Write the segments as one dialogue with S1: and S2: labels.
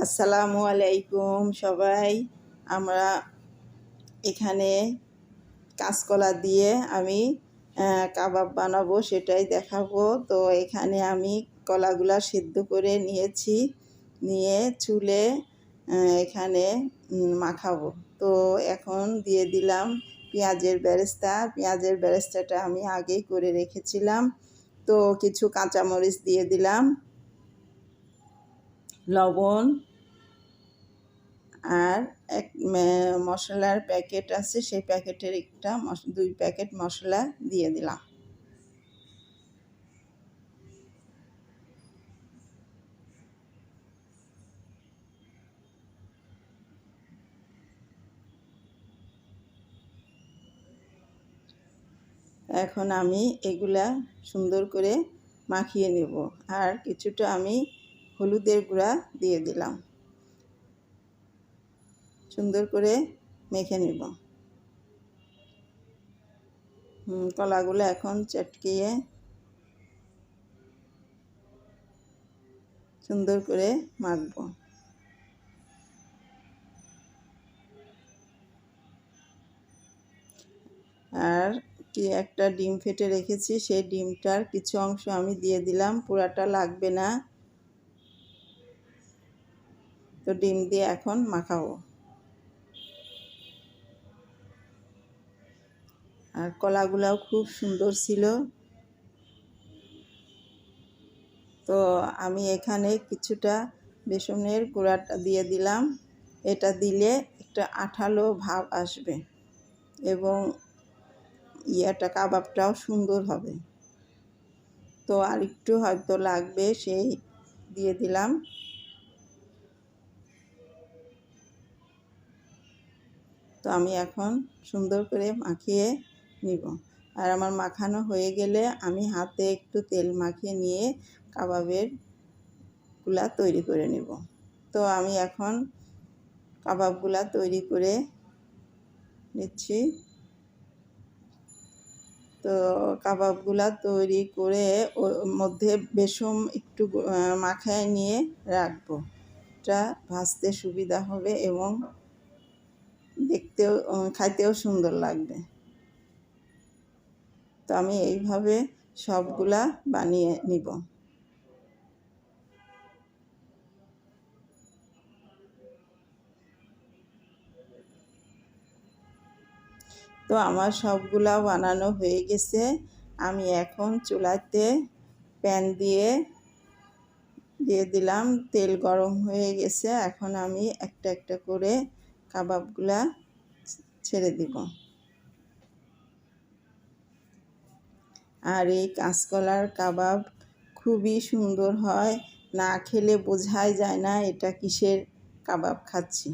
S1: আসসালামু আলাইকুম সবাই। আমরা এখানে কাঁচকলা দিয়ে আমি কাবাব বানাবো, সেটাই দেখাবো। তো এখানে আমি কলাগুলা সিদ্ধ করে নিয়েছি, নিয়ে চুলে এখানে মাখাবো। তো এখন দিয়ে দিলাম পেঁয়াজের বেরেস্তা। পেঁয়াজের বেরেস্তাটা আমি আগেই করে রেখেছিলাম। তো কিছু কাঁচামরিচ দিয়ে দিলাম, লবণ, আর এক মশলার প্যাকেট আছে, সেই প্যাকেটের একটা 2 প্যাকেট মশলা দিয়ে দিলাম। এখন আমি এগুলা সুন্দর করে মাখিয়ে নেব। আর কিছুটা আমি হলুদের গুঁড়া দিয়ে দিলাম, সুন্দর করে মেখে নেব। কলাগুলো এখন চটকিয়ে সুন্দর করে মাখবো। আর একটা ডিম ফেটে রেখেছি, সেই ডিমটার কিছু অংশ আমি দিয়ে দিলাম, পুরাটা লাগবে না। তো ডিম দিয়ে এখন মাখাবো। আর কলাগুলাও খুব সুন্দর ছিল। তো আমি এখানে কিছুটা বেসনের গুঁড়াটা দিয়ে দিলাম। এটা দিলে একটা আঠালো ভাব আসবে এবং কাবাবটাও সুন্দর হবে। তো আর একটু হয়তো লাগবে, সেই দিয়ে দিলাম। তো আমি এখন সুন্দর করে মাখিয়ে নিব। আর আমার মাখানো হয়ে গেলে আমি হাতে একটু তেল মাখিয়ে নিয়ে কাবাবের গুলা তৈরি করে নেব। তো আমি এখন কাবাবগুলা তৈরি করে নিচ্ছি। তো কাবাবগুলা তৈরি করে ওর মধ্যে বেসন একটু মাখায় নিয়ে রাখবো। এটা ভাজতে সুবিধা হবে এবং দেখতেও খাইতেও সুন্দর লাগবে। তো আমি এইভাবে সবগুলা বানিয়ে নিব। তো আমার সবগুলা বানানো হয়ে গেছে। আমি এখন চুলাতে প্যান দিয়ে দিলাম, তেল গরম হয়ে গেছে। এখন আমি একটা একটা করে কাবাবগুলা ছেড়ে দিব। আর এই কাঁচকলার কাবাব খুবই সুন্দর হয়, না খেলে বোঝাই যায় না এটা কিসের কাবাব খাচ্ছি।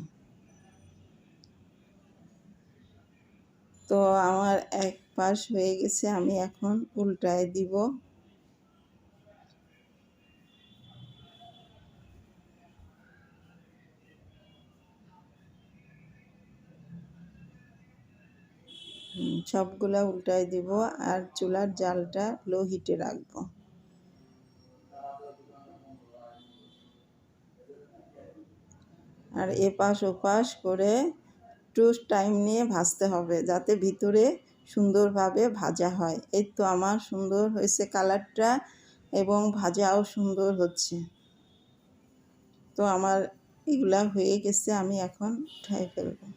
S1: তো আমার এক পাশ হয়ে গেছে, আমি এখন উল্টায় দিব। সবগুলা উল্টায় দিব আর চুলার জালটা লো হিটে রাখবো। আর এপাশ ওপাশ করে একটু টাইম নিয়ে ভাজতে হবে, যাতে ভিতরে সুন্দরভাবে ভাজা হয়। এই তো আমার সুন্দর হয়েছে কালারটা এবং ভাজাও সুন্দর হচ্ছে। তো আমার এগুলা হয়ে গেছে, আমি এখন উঠাই ফেলবো।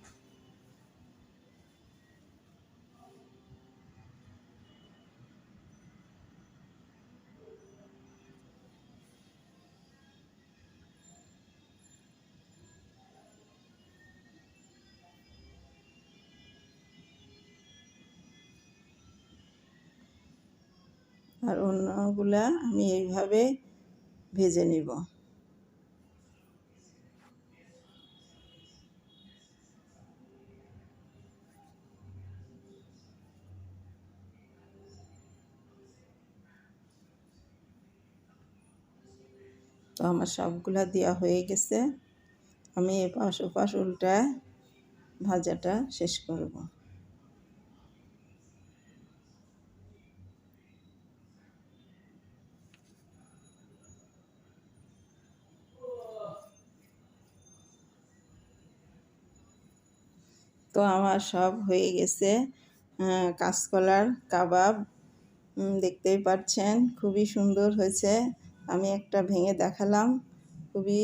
S1: আর অন্যগুলা আমি এইভাবে ভেজে নিব। তো আমার সবগুলা দেওয়া হয়ে গেছে, আমি এপাশ ওপাশ উল্টায় ভাজাটা শেষ করব। তো আমার সব হয়ে গেছে কাঁচকলার কাবাব। দেখতেই পাচ্ছেন খুবই সুন্দর হয়েছে। আমি একটা ভেঙে দেখালাম, খুবই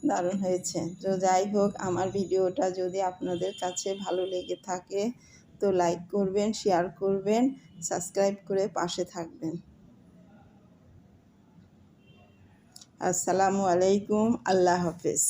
S1: দারুণ হয়েছে। তো যাই হোক, আমার ভিডিওটা যদি আপনাদের কাছে ভালো লেগে থাকে তো লাইক করবেন, শেয়ার করবেন, সাবস্ক্রাইব করে পাশে থাকবেন। আসসালামু আলাইকুম, আল্লাহ হাফেজ।